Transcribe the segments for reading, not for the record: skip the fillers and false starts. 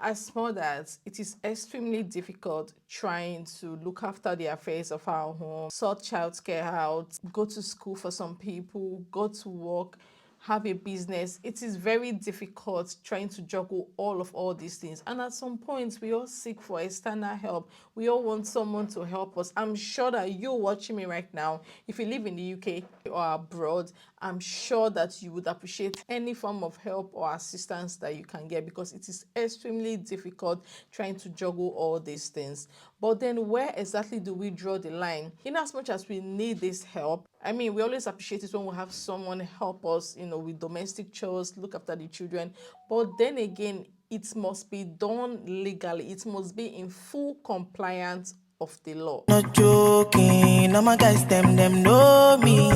As mothers, it is extremely difficult trying to look after the affairs of our home, sort childcare out, go to school for some people, go to work, have a business. It is very difficult trying to juggle all these things. And at some point, we all seek for external help. We all want someone to help us. I'm sure that you're watching me right now. If you live in the UK or abroad, I'm sure that you would appreciate any form of help or assistance that you can get, because it is extremely difficult trying to juggle all these things. But then where exactly do we draw the line? In as much as we need this help, I mean, we always appreciate it when we have someone help us, with domestic chores, look after the children. But then again, it must be done legally. It must be in full compliance of the law. Not joking, all my guys, them know me.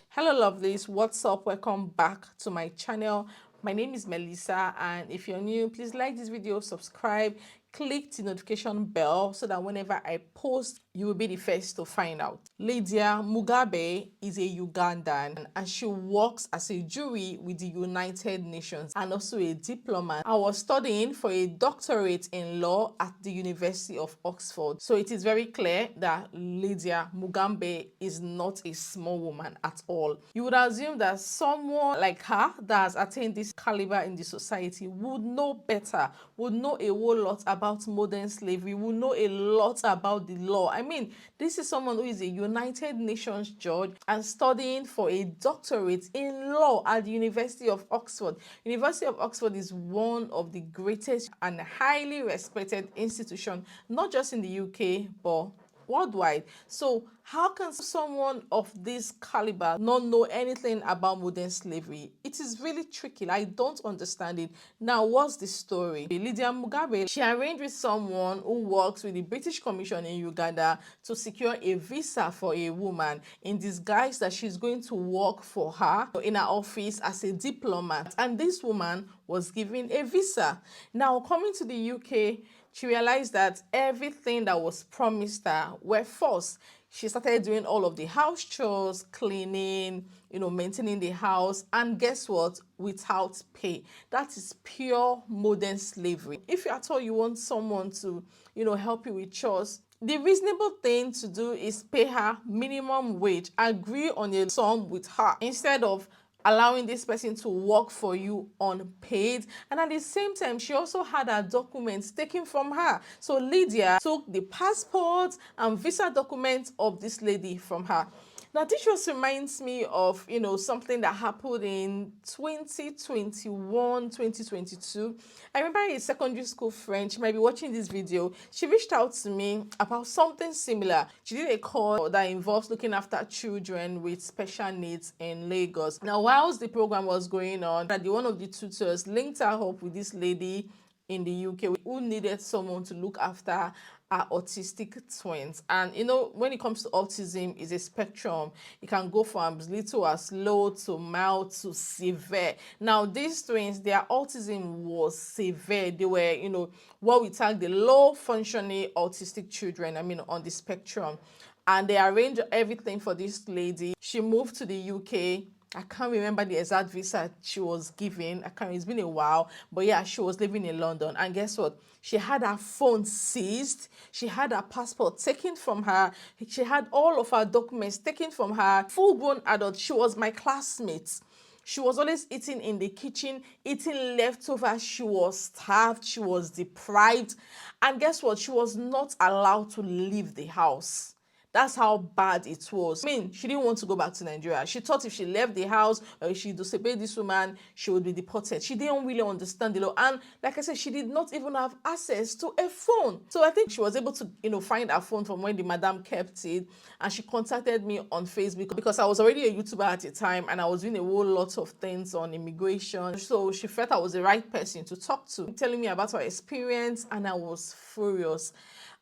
Hello lovelies, what's up? Welcome back to my channel. My name is Melissa, and if you're new, please like this video, subscribe, click the notification bell so that whenever I post, you will be the first to find out. Lydia Mugabe is a Ugandan, and she works as a jury with the United Nations and also a diplomat. I was studying for a doctorate in law at the University of Oxford. So it is very clear that Lydia Mugabe is not a small woman at all. You would assume that someone like her that has attained this caliber in the society would know better, would know a whole lot about modern slavery, would know a lot about the law. I mean, this is someone who is a United Nations judge and studying for a doctorate in law at the University of Oxford. University of Oxford is one of the greatest and highly respected institutions, not just in the UK, but worldwide. So how can someone of this caliber not know anything about modern slavery? It is really tricky. I don't understand it. Now, what's the story? Lydia Mugabe, she arranged with someone who works with the British Commission in Uganda to secure a visa for a woman in disguise that she's going to work for her in her office as a diplomat. And this woman was given a visa. Now, coming to the UK, she realized that everything that was promised her were false. She started doing all of the house chores, cleaning, maintaining the house, and guess what? Without pay. That is pure modern slavery. If at all you want someone to, help you with chores, the reasonable thing to do is pay her minimum wage, agree on a sum with her, instead of allowing this person to work for you unpaid. And at the same time, she also had her documents taken from her. So Lydia took the passport and visa documents of this lady from her. Now, this just reminds me of, something that happened in 2021, 2022. I remember a secondary school friend, she might be watching this video. She reached out to me about something similar. She did a course that involves looking after children with special needs in Lagos. Now, whilst the program was going on, one of the tutors linked her up with this lady in the UK who needed someone to look after our autistic twins. And when it comes to autism, it's a spectrum. It can go from as little as low to mild to severe. Now these twins, their autism was severe. They were what we tag the low functioning autistic children, on the spectrum. And they arranged everything for this lady. She moved to the UK. I can't remember the exact visa she was given. It's been a while. But yeah, she was living in London. And guess what? She had her phone seized. She had her passport taken from her. She had all of her documents taken from her. Full-grown adult. She was my classmate. She was always eating in the kitchen, eating leftovers. She was starved. She was deprived. And guess what? She was not allowed to leave the house. That's how bad it was. She didn't want to go back to Nigeria. She thought if she left the house or if she disobeyed this woman, she would be deported. She didn't really understand the law. And like I said, she did not even have access to a phone. So I think she was able to, find her phone from when the madam kept it. And she contacted me on Facebook because I was already a YouTuber at the time and I was doing a whole lot of things on immigration. So she felt I was the right person to talk to, telling me about her experience, and I was furious.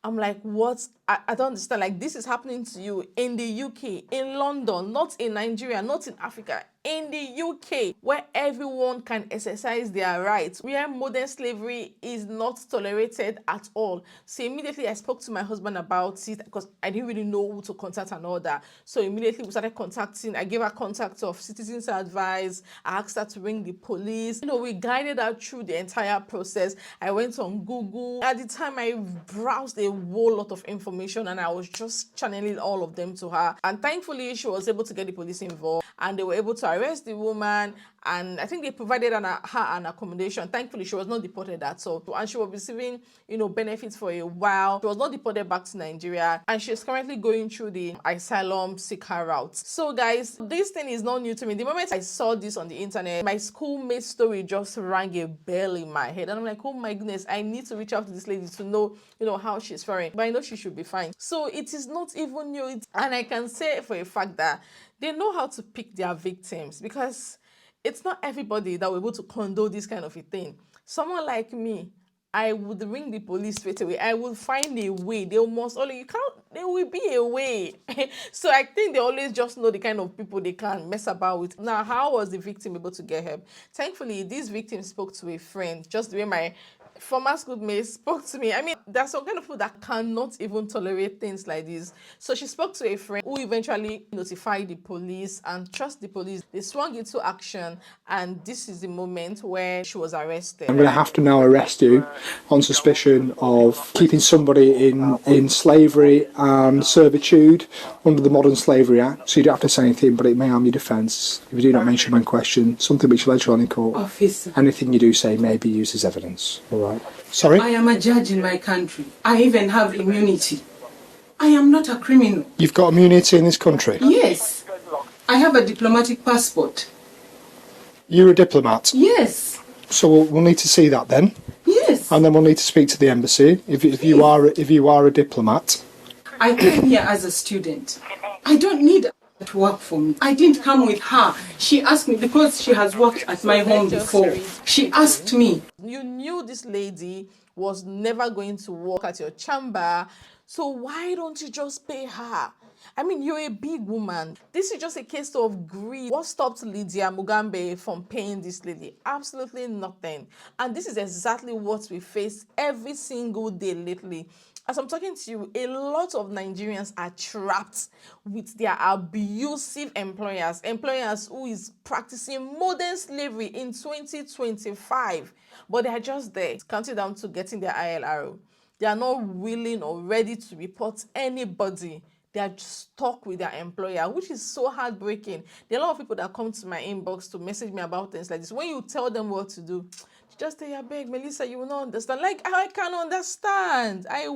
I'm like, what? I don't understand. Like, this is happening to you in the UK, in London, not in Nigeria, not in Africa, in the UK, where everyone can exercise their rights, where modern slavery is not tolerated at all. So immediately I spoke to my husband about it because I didn't really know who to contact and all that. So immediately we started contacting. I gave her contact of Citizens Advice. I asked her to ring the police. We guided her through the entire process. I went on Google. At the time, I browsed a whole lot of information and I was just channeling all of them to her. And thankfully, she was able to get the police involved and they were able to arrest the woman. And I think they provided her an accommodation. Thankfully, she was not deported at all. And she was receiving, benefits for a while. She was not deported back to Nigeria. And she's currently going through the asylum seeker route. So guys, this thing is not new to me. The moment I saw this on the internet, my schoolmate story just rang a bell in my head. And I'm like, oh my goodness, I need to reach out to this lady to know, how she's faring. But I know she should be fine. So it is not even new. And I can say for a fact that they know how to pick their victims, because it's not everybody that will be able to condone this kind of a thing. Someone like me, I would ring the police straight away. I will find a way. There will be a way. So I think they always just know the kind of people they can mess about with. Now, how was the victim able to get help? Thankfully, this victim spoke to a friend, just the way my former schoolmate spoke to me. I mean, there's some kind of people that cannot even tolerate things like this. So she spoke to a friend who eventually notified the police, and trust the police, they swung into action, and this is the moment where she was arrested. I'm going to have to now arrest you on suspicion of keeping somebody in slavery and servitude under the Modern Slavery Act. So you don't have to say anything, but it may harm your defence if you do not mention when questioned something which later on in court. Officer, anything you do say may be used as evidence. All right. Sorry? I am a judge in my country. I even have immunity. I am not a criminal. You've got immunity in this country? Yes. I have a diplomatic passport. You're a diplomat? Yes. So we'll need to see that then. Yes. And then we'll need to speak to the embassy if you are a diplomat. I came here as a student. I don't need her to work for me. I didn't come with her. She asked me because she has worked at my home before. She asked me. You knew this lady was never going to work at your chamber, so why don't you just pay her? I mean, you're a big woman. This is just a case of greed. What stopped Lydia Mugambe from paying this lady? Absolutely nothing. And this is exactly what we face every single day lately. As I'm talking to you, a lot of Nigerians are trapped with their abusive employers who is practicing modern slavery in 2025. But they are just there, counting down to getting their ILRO. They are not willing or ready to report anybody. They are stuck with their employer, which is so heartbreaking. There are a lot of people that come to my inbox to message me about things like this. When you tell them what to do, just say, I beg, Melissa, you will not understand. Like, I can understand. I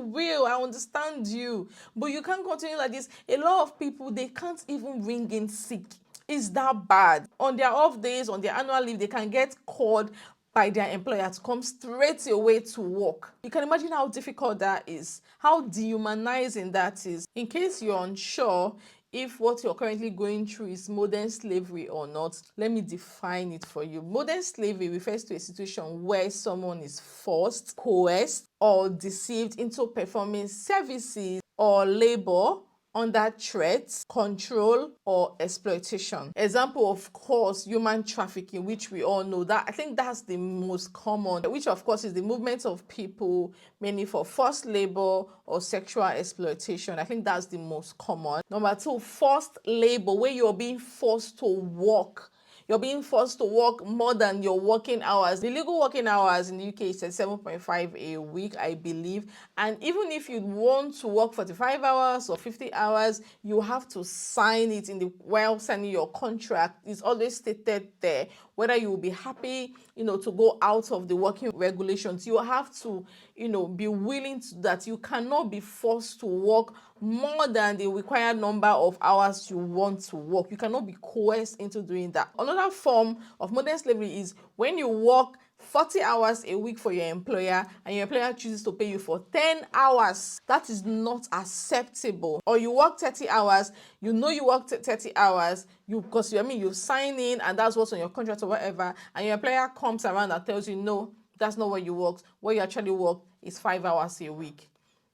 understand you. But you can't continue like this. A lot of people, they can't even ring in sick. It's that bad. On their off days, on their annual leave, they can get called by their employer to come straight away to work. You can imagine how difficult that is, how dehumanizing that is. In case you're unsure if what you're currently going through is modern slavery or not, let me define it for you. Modern slavery refers to a situation where someone is forced, coerced, or deceived into performing services or labor under threat, control, or exploitation. Example, of course, human trafficking, which we all know. That I think that's the most common, which of course is the movement of people, mainly for forced labor or sexual exploitation. I think that's the most common. Number two, forced labor, where you're being forced to work. You're being forced to work more than your working hours. The legal working hours in the UK is at 7.5 a week, I believe. And even if you want to work 45 hours or 50 hours, you have to sign it while signing your contract. It's always stated there whether you will be happy, to go out of the working regulations. You have to, be willing to that. You cannot be forced to work more than the required number of hours you want to work. You cannot be coerced into doing that. Another form of modern slavery is when you work 40 hours a week for your employer and your employer chooses to pay you for 10 hours. That is not acceptable. Or you work 30 hours, you work 30 hours, you sign in and that's what's on your contract or whatever, and your employer comes around and tells you, no, that's not what you work. What you actually work is 5 hours a week.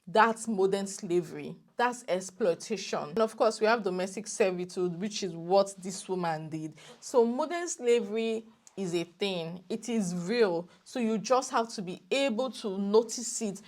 That's modern slavery. That's exploitation. And of course, we have domestic servitude, which is what this woman did. So modern slavery is a thing. It is real. So you just have to be able to notice it.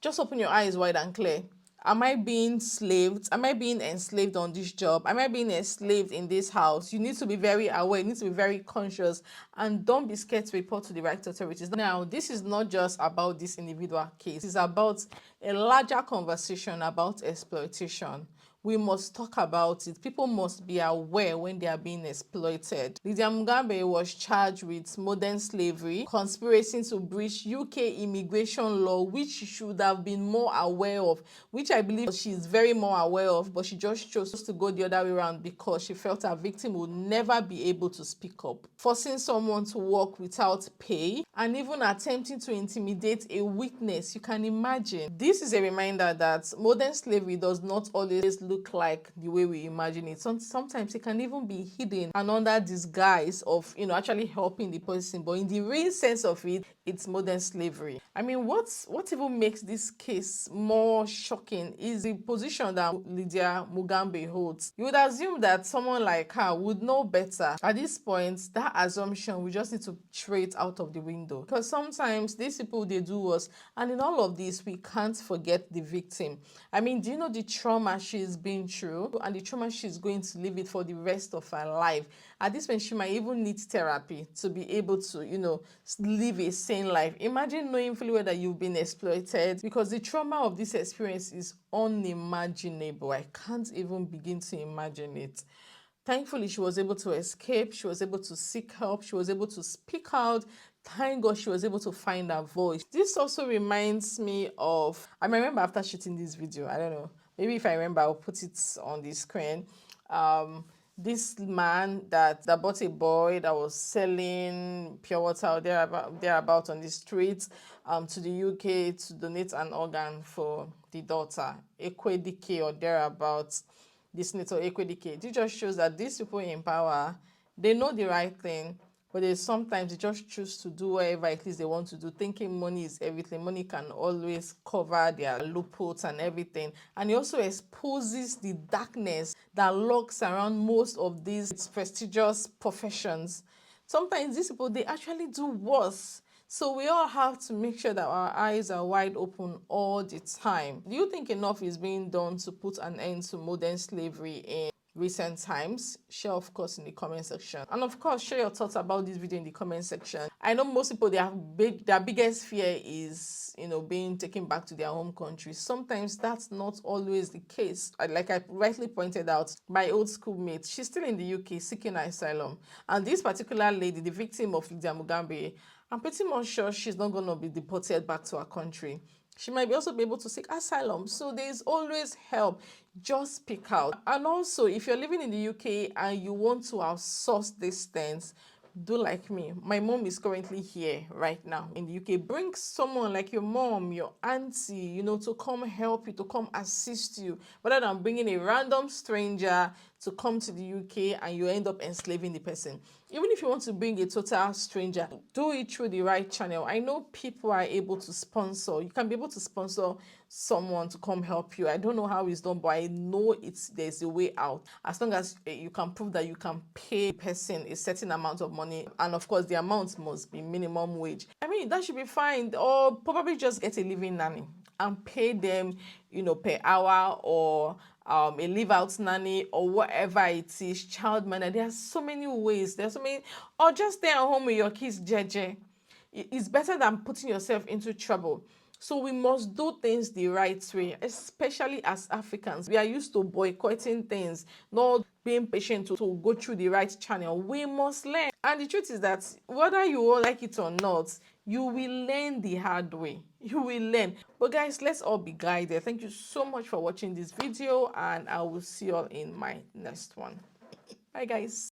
Just open your eyes wide and clear. Am I being slaved? Am I being enslaved on this job? Am I being enslaved in this house? You need to be very aware. You need to be very conscious, and don't be scared to report to the right authorities. Now, this is not just about this individual case. It's about a larger conversation about exploitation. We must talk about it. People must be aware when they are being exploited. Lydia Mugabe was charged with modern slavery, conspiracy to breach UK immigration law, which she should have been more aware of, which I believe she is very more aware of, but she just chose to go the other way around because she felt her victim would never be able to speak up. Forcing someone to work without pay and even attempting to intimidate a witness. You can imagine. This is a reminder that modern slavery does not always look like the way we imagine it. Sometimes it can even be hidden and under disguise of, actually helping the person. But in the real sense of it, it's modern slavery. I mean, what even makes this case more shocking is the position that Lydia Mugabe holds. You would assume that someone like her would know better. At this point, that assumption, we just need to throw it out of the window. Because sometimes these people, they do us. And in all of this, we can't forget the victim. I mean, do you know the trauma she's been through and the trauma she's going to live with for the rest of her life? At this point, she might even need therapy to be able to, live a sane life. Imagine knowing fully well that you've been exploited, because the trauma of this experience is unimaginable. I can't even begin to imagine it. Thankfully, she was able to escape. She was able to seek help. She was able to speak out. Thank God she was able to find her voice. This also reminds me of, I remember after shooting this video, I don't know, maybe if I remember, I'll put it on the screen. This man that bought a boy that was selling pure water thereabout on the streets to the UK to donate an organ for the daughter, Ekwedike or thereabouts. This Senator Ekwedike. It just shows that these people in power, they know the right thing, but sometimes they just choose to do whatever it is they want to do, thinking money is everything. Money can always cover their loopholes and everything. And it also exposes the darkness that lurks around most of these prestigious professions. Sometimes these people, they actually do worse. So we all have to make sure that our eyes are wide open all the time. Do you think enough is being done to put an end to modern slavery in recent times? Share, of course, in the comment section. And of course, share your thoughts about this video in the comment section. I know most people, their biggest fear is, being taken back to their home country. Sometimes that's not always the case. Like I rightly pointed out, my old schoolmate, she's still in the UK seeking asylum. And this particular lady, the victim of Lydia Mugabe, I'm pretty much sure she's not going to be deported back to her country. She might also be able to seek asylum. So there's always help. Just speak out. And also, if you're living in the UK and you want to outsource these things, do like me. My mom is currently here right now in the UK. Bring someone like your mom, your auntie, to come help you, to come assist you, rather than bringing a random stranger to come to the UK and you end up enslaving the person. Even if you want to bring a total stranger, do it through the right channel. I know people are able to sponsor. You can be able to sponsor someone to come help you. I don't know how it's done, but I know there's a way out. As long as you can prove that you can pay the person a certain amount of money, and of course the amount must be minimum wage. I mean, that should be fine. Or probably just get a living nanny and pay them, per hour, or a live out nanny, or whatever it is, child minder. There are so many ways. Or just stay at home with your kids, jeje. It's better than putting yourself into trouble. So we must do things the right way, especially as Africans. We are used to boycotting things, not being patient to go through the right channel. We must learn. And the truth is that whether you all like it or not, you will learn the hard way. You will learn. But guys, let's all be guided. Thank you so much for watching this video, and I will see you all in my next one. Bye guys.